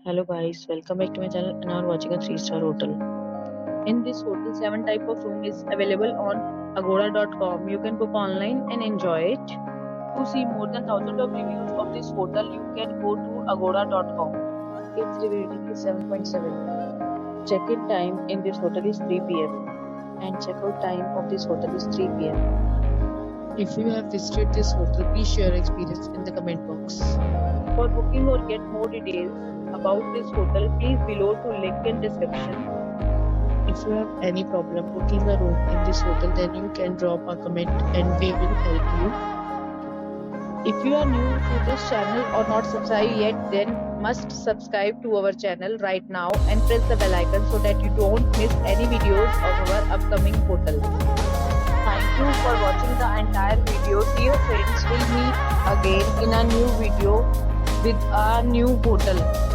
Hello guys, welcome back to my channel and now we're watching a 3-star hotel. In this hotel, 7 type of room is available on agoda.com. You can book online and enjoy it. To see more than thousands of reviews of this hotel, you can go to agoda.com. Its review rating is 7.7. Check-in time in this hotel is 3 p.m. and check-out time of this hotel is 3 p.m. If you have visited this hotel, please share your experience in the comment box. For booking or get more details about this hotel, please below to link in description. If you have any problem booking a room in this hotel, then you can drop a comment and we will help you. If you are new to this channel or not subscribed yet, then must subscribe to our channel right now and press the bell icon so that you don't miss any videos of our upcoming hotel. Thank you for watching the entire video. Dear friends, we'll meet again in a new video with a new hotel.